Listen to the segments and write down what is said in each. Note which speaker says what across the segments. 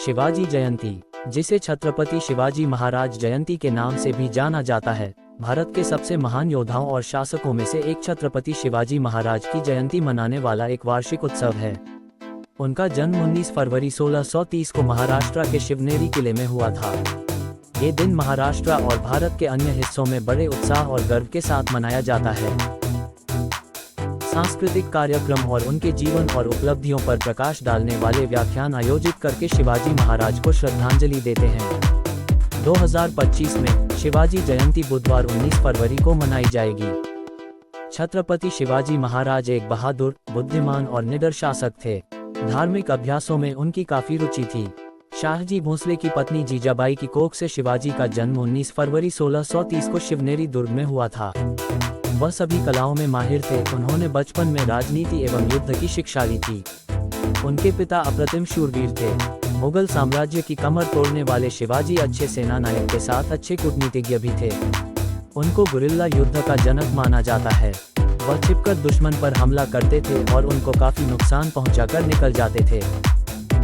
Speaker 1: शिवाजी जयंती, जिसे छत्रपति शिवाजी महाराज जयंती के नाम से भी जाना जाता है, भारत के सबसे महान योद्धाओं और शासकों में से एक छत्रपति शिवाजी महाराज की जयंती मनाने वाला एक वार्षिक उत्सव है। उनका जन्म 19 फरवरी 1630 को महाराष्ट्र के शिवनेरी किले में हुआ था। ये दिन महाराष्ट्र और भारत के अन्य हिस्सों में बड़े उत्साह और गर्व के साथ मनाया जाता है। सांस्कृतिक कार्यक्रम और उनके जीवन और उपलब्धियों पर प्रकाश डालने वाले व्याख्यान आयोजित करके शिवाजी महाराज को श्रद्धांजलि देते हैं। 2025 में शिवाजी जयंती बुधवार 19 फरवरी को मनाई जाएगी। छत्रपति शिवाजी महाराज एक बहादुर, बुद्धिमान और निडर शासक थे। धार्मिक अभ्यासों में उनकी काफी रुचि थी। शाहजी भोसले की पत्नी जीजाबाई की कोख से शिवाजी का जन्म 19 फरवरी 1630 को शिवनेरी दुर्ग में हुआ था। वह सभी कलाओं में माहिर थे। उन्होंने बचपन में राजनीति एवं युद्ध की शिक्षा ली थी। उनके पिता अप्रतिम शूरवीर थे। मुगल साम्राज्य की कमर तोड़ने वाले शिवाजी अच्छे सेना नायक के साथ अच्छे कूटनीतिज्ञ भी थे। उनको गुरिल्ला युद्ध का जनक माना जाता है। वह छिपकर दुश्मन पर हमला करते थे और उनको काफी नुकसान पहुंचाकर निकल जाते थे।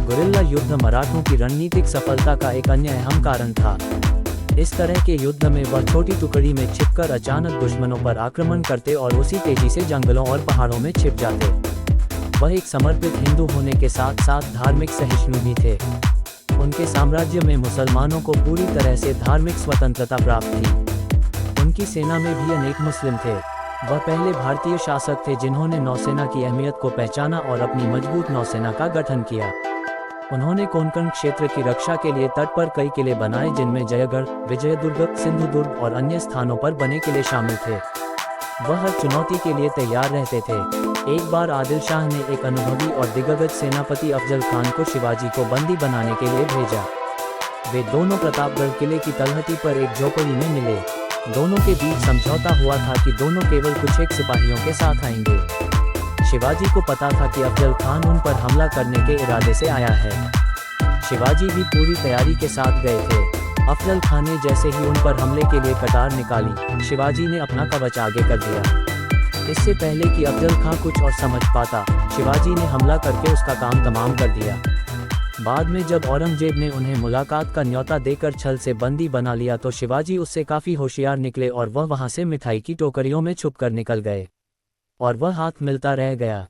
Speaker 1: गुरिल्ला युद्ध मराठों की रणनीतिक सफलता का एक अन्य अहम कारण था। इस तरह के युद्ध में वह छोटी टुकड़ी में छिपकर अचानक दुश्मनों पर आक्रमण करते और उसी तेजी से जंगलों और पहाड़ों में छिप जाते। वह एक समर्पित हिंदू होने के साथ साथ धार्मिक सहिष्णु भी थे। उनके साम्राज्य में मुसलमानों को पूरी तरह से धार्मिक स्वतंत्रता प्राप्त थी। उनकी सेना में भी अनेक मुस्लिम थे। वह पहले भारतीय शासक थे जिन्होंने नौसेना की अहमियत को पहचाना और अपनी मजबूत नौसेना का गठन किया। उन्होंने कोंकण क्षेत्र की रक्षा के लिए तट पर कई किले बनाए, जिनमें जयगढ़, विजयदुर्ग, सिंधुदुर्ग और अन्य स्थानों पर बने किले शामिल थे। वह हर चुनौती के लिए तैयार रहते थे। एक बार आदिल शाह ने एक अनुभवी और दिग्गज सेनापति अफजल खान को शिवाजी को बंदी बनाने के लिए भेजा। वे दोनों प्रतापगढ़ किले की तलहटी पर एक झोपड़ी में मिले। दोनों के बीच समझौता हुआ था कि दोनों केवल कुछ एक सिपाहियों के साथ आएंगे। शिवाजी को पता था कि अफजल खान उन पर हमला करने के इरादे से आया है। शिवाजी भी पूरी तैयारी के साथ गए थे। अफजल खान ने जैसे ही उन पर हमले के लिए कटार निकाली, शिवाजी ने अपना कवच आगे कर दिया। इससे पहले कि अफजल खान कुछ और समझ पाता, शिवाजी ने हमला करके उसका काम तमाम कर दिया। बाद में जब औरंगजेब ने उन्हें मुलाकात का न्योता देकर छल से बंदी बना लिया तो शिवाजी उससे काफी होशियार निकले और वह वहां से मिठाई की टोकरियों में छुपकर निकल गए और वह हाथ मिलता रह गया।